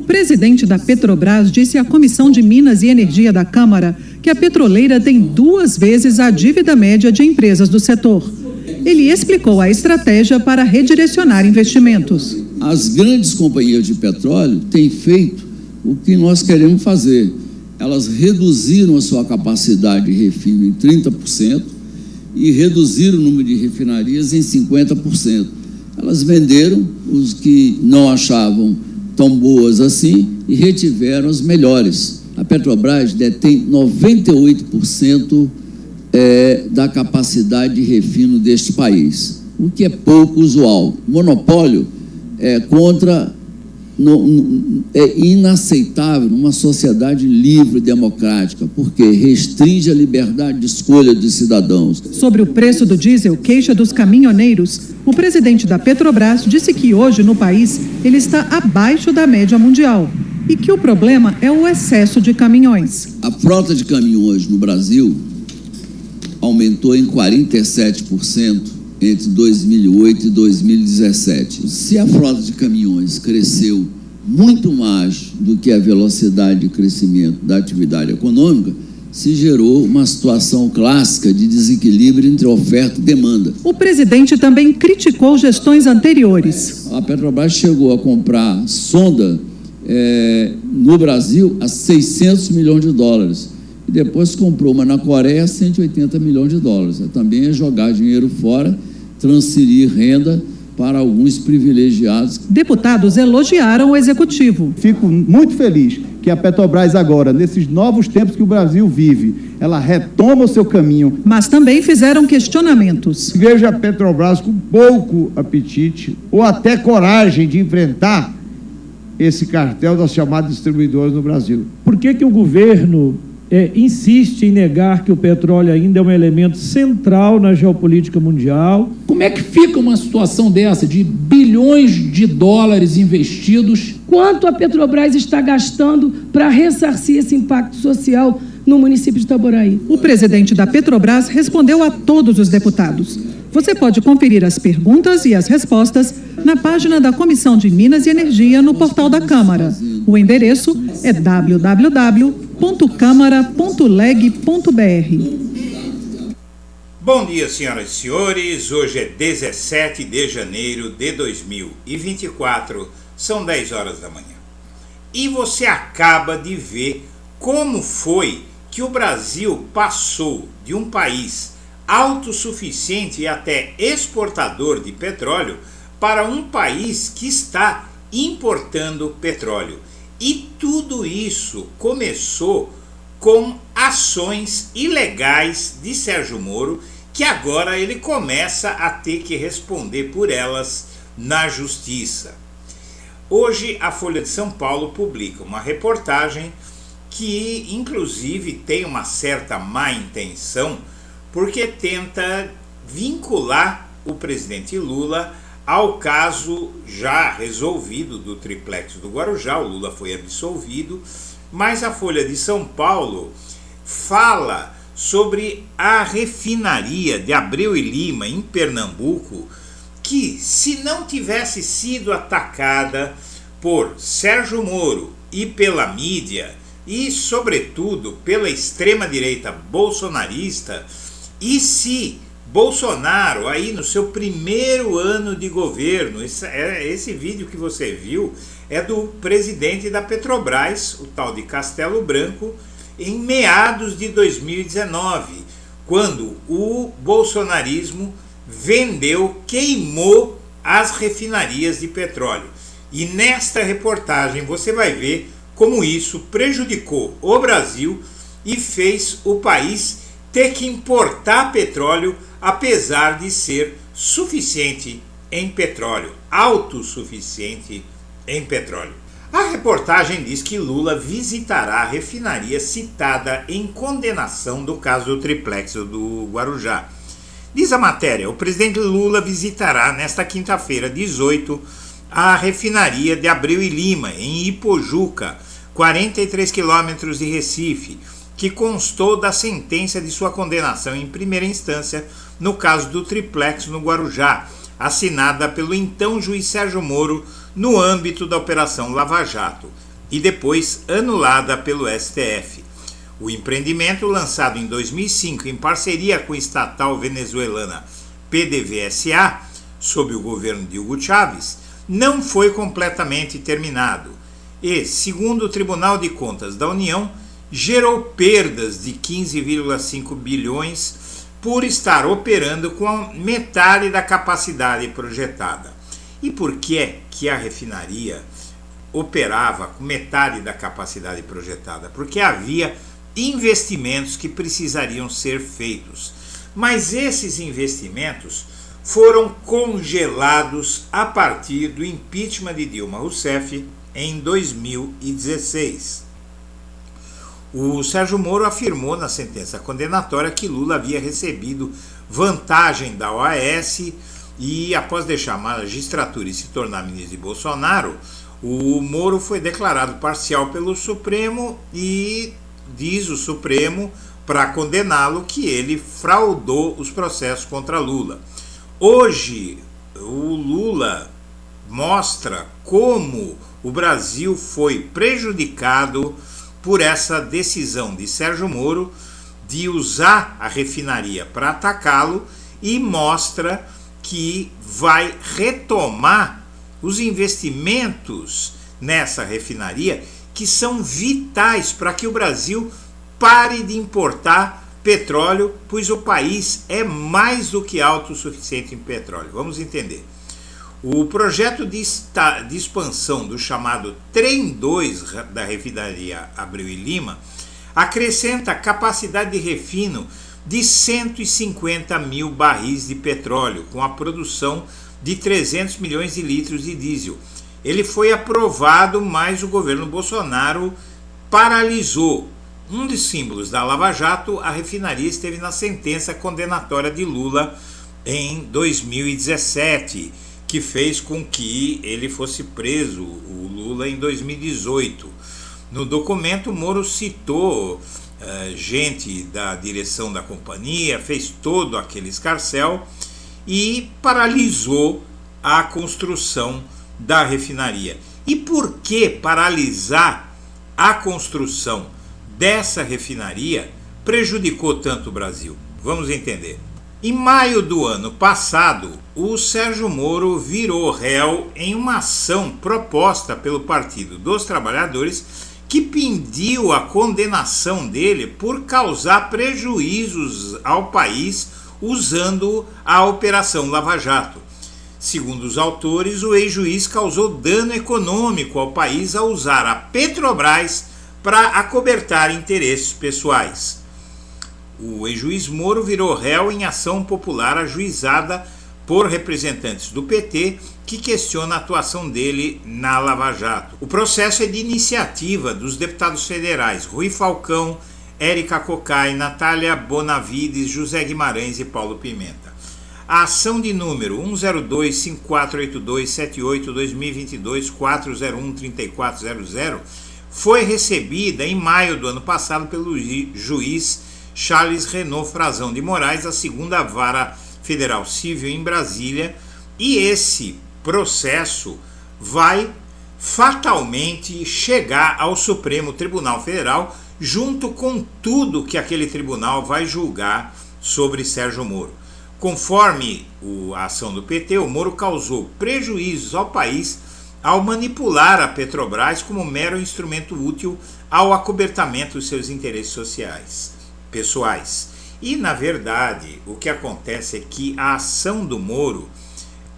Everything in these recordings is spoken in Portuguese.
O presidente da Petrobras disse à Comissão de Minas e Energia da Câmara que a petroleira tem 2 vezes a dívida média de empresas do setor. Ele explicou a estratégia para redirecionar investimentos. As grandes companhias de petróleo têm feito o que nós queremos fazer. Elas reduziram a sua capacidade de refino em 30% e reduziram o número de refinarias em 50%. Elas venderam os que não achavam tão boas assim e retiveram as melhores. A Petrobras detém 98% da capacidade de refino deste país, o que é pouco usual. Monopólio é inaceitável numa sociedade livre e democrática, porque restringe a liberdade de escolha dos cidadãos. Sobre o preço do diesel, queixa dos caminhoneiros, o presidente da Petrobras disse que hoje no país ele está abaixo da média mundial e que o problema é o excesso de caminhões. A frota de caminhões no Brasil aumentou em 47% entre 2008 e 2017. Se a frota de caminhões cresceu muito mais do que a velocidade de crescimento da atividade econômica, se gerou uma situação clássica de desequilíbrio entre oferta e demanda. O presidente também criticou gestões anteriores. A Petrobras chegou a comprar sonda no Brasil a 600 milhões de dólares. E depois comprou uma na Coreia a 180 milhões de dólares. Também é jogar dinheiro fora, transferir renda para alguns privilegiados. Deputados elogiaram o executivo. Fico muito feliz que a Petrobras agora, nesses novos tempos que o Brasil vive, ela retoma o seu caminho. Mas também fizeram questionamentos. Vejo a Petrobras com pouco apetite ou até coragem de enfrentar esse cartel das chamadas distribuidoras no Brasil. Por que o governo insiste em negar que o petróleo ainda é um elemento central na geopolítica mundial? Como é que fica uma situação dessa, de bilhões de dólares investidos? Quanto a Petrobras está gastando para ressarcir esse impacto social no município de Itaboraí? O presidente da Petrobras respondeu a todos os deputados. Você pode conferir as perguntas e as respostas na página da Comissão de Minas e Energia no portal da Câmara. O endereço é www.câmara.leg.br. Bom dia, senhoras e senhores. Hoje é 17 de janeiro de 2024. São 10 horas da manhã. E você acaba de ver como foi que o Brasil passou de um país autossuficiente e até exportador de petróleo para um país que está importando petróleo. E tudo isso começou com ações ilegais de Sérgio Moro, que agora ele começa a ter que responder por elas na justiça. Hoje a Folha de São Paulo publica uma reportagem que inclusive tem uma certa má intenção, porque tenta vincular o presidente Lula ao caso já resolvido do triplex do Guarujá. O Lula foi absolvido, mas a Folha de São Paulo fala sobre a refinaria de Abreu e Lima, em Pernambuco, que, se não tivesse sido atacada por Sérgio Moro e pela mídia, e sobretudo pela extrema-direita bolsonarista, e se Bolsonaro, aí no seu primeiro ano de governo, esse vídeo que você viu é do presidente da Petrobras, o tal de Castelo Branco, em meados de 2019, quando o bolsonarismo queimou as refinarias de petróleo. E nesta reportagem você vai ver como isso prejudicou o Brasil e fez o país ter que importar petróleo, apesar de ser suficiente em petróleo, autossuficiente em petróleo. A reportagem diz que Lula visitará a refinaria citada em condenação do caso do triplex do Guarujá. Diz a matéria, o presidente Lula visitará nesta quinta-feira, 18, a refinaria de Abreu e Lima, em Ipojuca, 43 quilômetros de Recife, que constou da sentença de sua condenação em primeira instância no caso do triplex no Guarujá, assinada pelo então juiz Sérgio Moro no âmbito da Operação Lava Jato. e depois anulada pelo STF. O empreendimento, lançado em 2005 em parceria com a estatal venezuelana PDVSA, sob o governo de Hugo Chávez, não foi completamente terminado e, segundo o Tribunal de Contas da União, gerou perdas de 15,5 bilhões por estar operando com a metade da capacidade projetada. E por que é que a refinaria operava com metade da capacidade projetada? Porque havia investimentos que precisariam ser feitos. Mas esses investimentos foram congelados a partir do impeachment de Dilma Rousseff em 2016. O Sérgio Moro afirmou na sentença condenatória que Lula havia recebido vantagem da OAS e, após deixar a magistratura e se tornar ministro de Bolsonaro, o Moro foi declarado parcial pelo Supremo e diz o Supremo, para condená-lo, que ele fraudou os processos contra Lula. Hoje, o Lula mostra como o Brasil foi prejudicado por essa decisão de Sérgio Moro de usar a refinaria para atacá-lo e mostra que vai retomar os investimentos nessa refinaria que são vitais para que o Brasil pare de importar petróleo, pois o país é mais do que autossuficiente em petróleo. Vamos entender. O projeto de expansão do chamado Trem 2 da refinaria Abreu e Lima acrescenta capacidade de refino de 150 mil barris de petróleo, com a produção de 300 milhões de litros de diesel. Ele foi aprovado, mas o governo Bolsonaro paralisou. Um dos símbolos da Lava Jato, a refinaria esteve na sentença condenatória de Lula em 2017, que fez com que ele fosse preso, o Lula, em 2018. No documento, Moro citou gente da direção da companhia, fez todo aquele escarcéu e paralisou a construção da refinaria. E por que paralisar a construção dessa refinaria prejudicou tanto o Brasil? Vamos entender. Em maio do ano passado, o Sérgio Moro virou réu em uma ação proposta pelo Partido dos Trabalhadores que pediu a condenação dele por causar prejuízos ao país usando a Operação Lava Jato. Segundo os autores, o ex-juiz causou dano econômico ao país ao usar a Petrobras para acobertar interesses pessoais. O ex-juiz Moro virou réu em ação popular ajuizada por representantes do PT que questiona a atuação dele na Lava Jato. O processo é de iniciativa dos deputados federais Rui Falcão, Érica Cocai, Natália Bonavides, José Guimarães e Paulo Pimenta. A ação de número 102-5482-78-2022-401-3400 foi recebida em maio do ano passado pelo juiz Charles Renaud Frazão de Moraes, da 2ª Vara Federal Civil em Brasília, e esse processo vai fatalmente chegar ao Supremo Tribunal Federal, junto com tudo que aquele tribunal vai julgar sobre Sérgio Moro. Conforme a ação do PT, o Moro causou prejuízos ao país ao manipular a Petrobras como mero instrumento útil ao acobertamento dos seus interesses pessoais. E, na verdade, o que acontece é que a ação do Moro,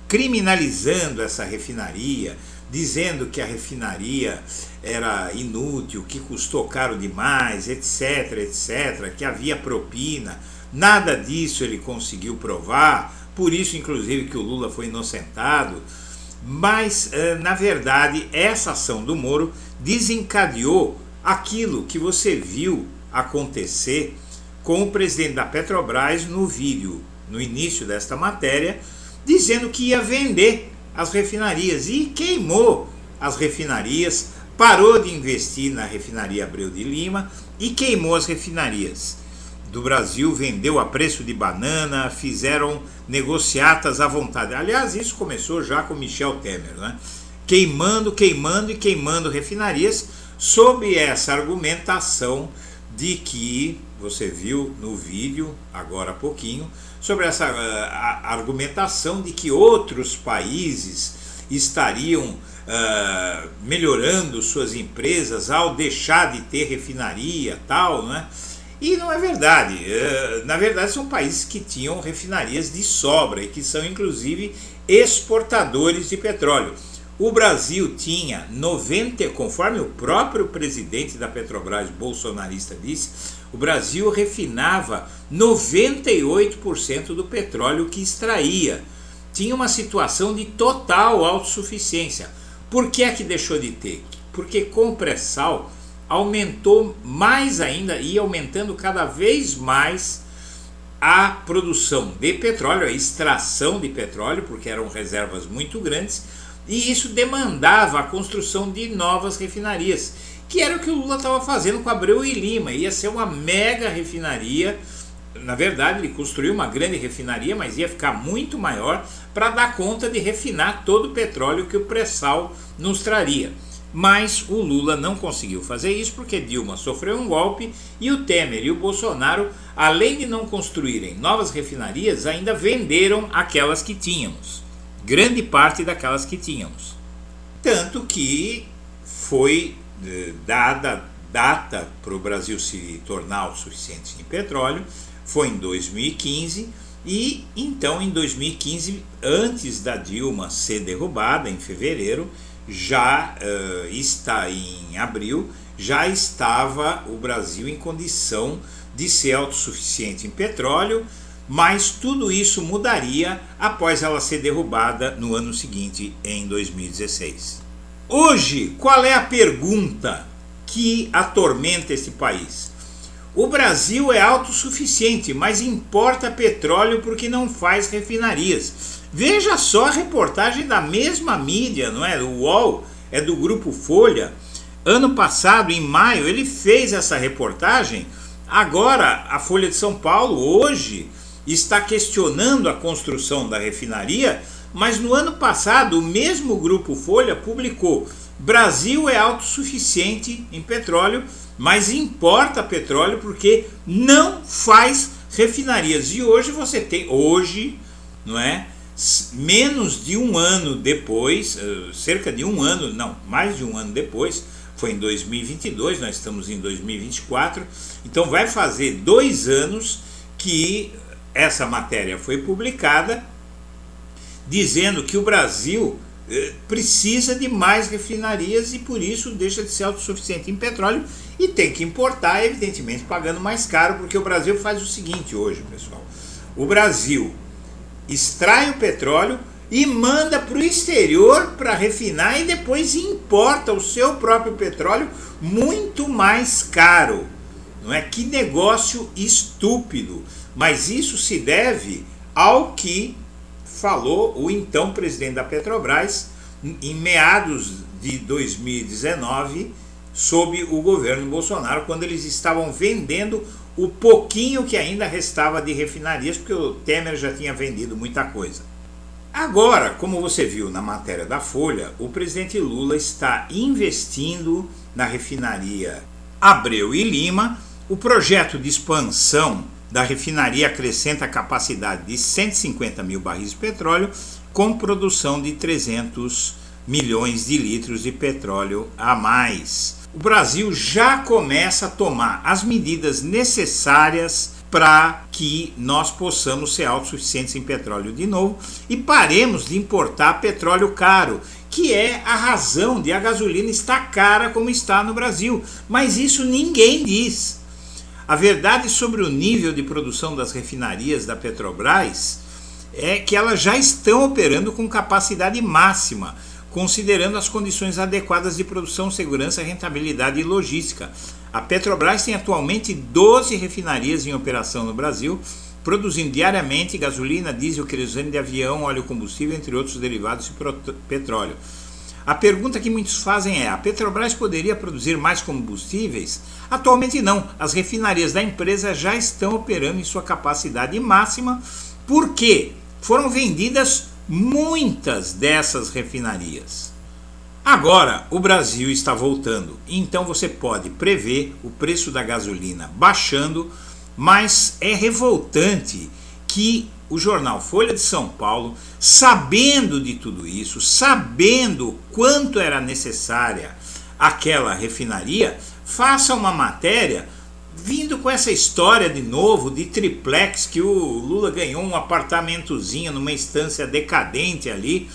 criminalizando essa refinaria, dizendo que a refinaria era inútil, que custou caro demais, etc, etc, que havia propina, nada disso ele conseguiu provar, por isso, inclusive, que o Lula foi inocentado. Mas, na verdade, essa ação do Moro desencadeou aquilo que você viu acontecer com o presidente da Petrobras no vídeo, no início desta matéria, dizendo que ia vender as refinarias e queimou as refinarias, parou de investir na refinaria Abreu de Lima e queimou as refinarias do Brasil, vendeu a preço de banana, fizeram negociatas à vontade. Aliás, isso começou já com Michel Temer, né? Queimando refinarias, sob essa argumentação de que, você viu no vídeo agora há pouquinho, sobre essa argumentação de que outros países estariam melhorando suas empresas ao deixar de ter refinaria tal, né? E não é verdade. Na verdade, são países que tinham refinarias de sobra e que são inclusive exportadores de petróleo. O Brasil tinha 90, conforme o próprio presidente da Petrobras, bolsonarista, disse, o Brasil refinava 98% do petróleo que extraía. Tinha uma situação de total autossuficiência. Por que é que deixou de ter? Porque com o pré-sal aumentou mais ainda, e aumentando cada vez mais a produção de petróleo, a extração de petróleo, porque eram reservas muito grandes, e isso demandava a construção de novas refinarias, que era o que o Lula estava fazendo com Abreu e Lima. Ia ser uma mega refinaria. Na verdade, ele construiu uma grande refinaria, mas ia ficar muito maior para dar conta de refinar todo o petróleo que o pré-sal nos traria. Mas o Lula não conseguiu fazer isso porque Dilma sofreu um golpe e o Temer e o Bolsonaro, além de não construírem novas refinarias, ainda venderam aquelas que tínhamos. Grande parte daquelas que tínhamos. Tanto que foi dada data para o Brasil se tornar autossuficiente em petróleo, foi em 2015, e então em 2015, antes da Dilma ser derrubada, em fevereiro, já está em abril, já estava o Brasil em condição de ser autossuficiente em petróleo, mas tudo isso mudaria após ela ser derrubada no ano seguinte, em 2016. Hoje, qual é a pergunta que atormenta esse país? O Brasil é autossuficiente, mas importa petróleo porque não faz refinarias. Veja só a reportagem da mesma mídia, não é? O UOL, é do Grupo Folha. Ano passado, em maio, ele fez essa reportagem. Agora, a Folha de São Paulo, hoje, está questionando a construção da refinaria, mas no ano passado, o mesmo Grupo Folha publicou: Brasil é autossuficiente em petróleo, mas importa petróleo porque não faz refinarias. E hoje você tem, não é? Menos de um ano depois, cerca de um ano, não, mais de um ano depois, foi em 2022, nós estamos em 2024, então vai fazer 2 anos que essa matéria foi publicada, dizendo que o Brasil precisa de mais refinarias e por isso deixa de ser autossuficiente em petróleo e tem que importar, evidentemente pagando mais caro, porque o Brasil faz o seguinte hoje, pessoal: o Brasil extrai o petróleo e manda para o exterior para refinar e depois importa o seu próprio petróleo muito mais caro. Não é? Que negócio estúpido! Mas isso se deve ao que falou o então presidente da Petrobras em meados de 2019, sob o governo Bolsonaro, quando eles estavam vendendo o pouquinho que ainda restava de refinarias, porque o Temer já tinha vendido muita coisa. Agora, como você viu na matéria da Folha, o presidente Lula está investindo na refinaria Abreu e Lima. O projeto de expansão da refinaria acrescenta a capacidade de 150 mil barris de petróleo, com produção de 300 milhões de litros de petróleo a mais. O Brasil já começa a tomar as medidas necessárias para que nós possamos ser autossuficientes em petróleo de novo e paremos de importar petróleo caro, que é a razão de a gasolina estar cara como está no Brasil. Mas isso ninguém diz. A verdade sobre o nível de produção das refinarias da Petrobras é que elas já estão operando com capacidade máxima, considerando as condições adequadas de produção, segurança, rentabilidade e logística. A Petrobras tem atualmente 12 refinarias em operação no Brasil, produzindo diariamente gasolina, diesel, querosene de avião, óleo combustível, entre outros derivados de petróleo. A pergunta que muitos fazem é: a Petrobras poderia produzir mais combustíveis? Atualmente não. As refinarias da empresa já estão operando em sua capacidade máxima, porque foram vendidas muitas dessas refinarias. Agora o Brasil está voltando, então você pode prever o preço da gasolina baixando, mas é revoltante que o jornal Folha de São Paulo, sabendo de tudo isso, sabendo quanto era necessária aquela refinaria, faça uma matéria vindo com essa história de novo de triplex, que o Lula ganhou um apartamentozinho numa estância decadente ali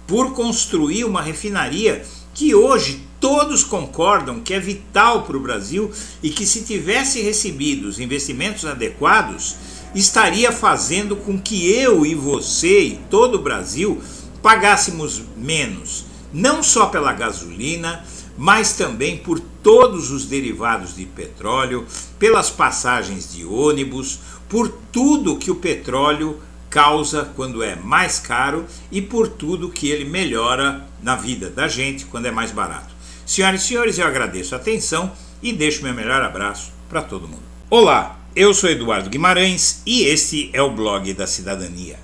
por construir uma refinaria que hoje todos concordam que é vital para o Brasil e que, se tivesse recebido os investimentos adequados, estaria fazendo com que eu e você e todo o Brasil pagássemos menos, não só pela gasolina, mas também por todos os derivados de petróleo, pelas passagens de ônibus, por tudo que o petróleo causa quando é mais caro e por tudo que ele melhora na vida da gente quando é mais barato. Senhoras e senhores, eu agradeço a atenção e deixo meu melhor abraço para todo mundo. Olá, eu sou Eduardo Guimarães e este é o Blog da Cidadania.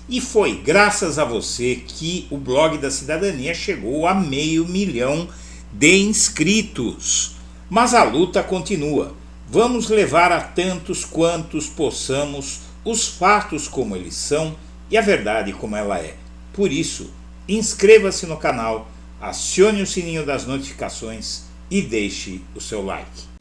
E foi graças a você que o Blog da Cidadania chegou a 500 mil de inscritos. Mas a luta continua. Vamos levar a tantos quantos possamos os fatos como eles são e a verdade como ela é. Por isso, inscreva-se no canal, acione o sininho das notificações e deixe o seu like.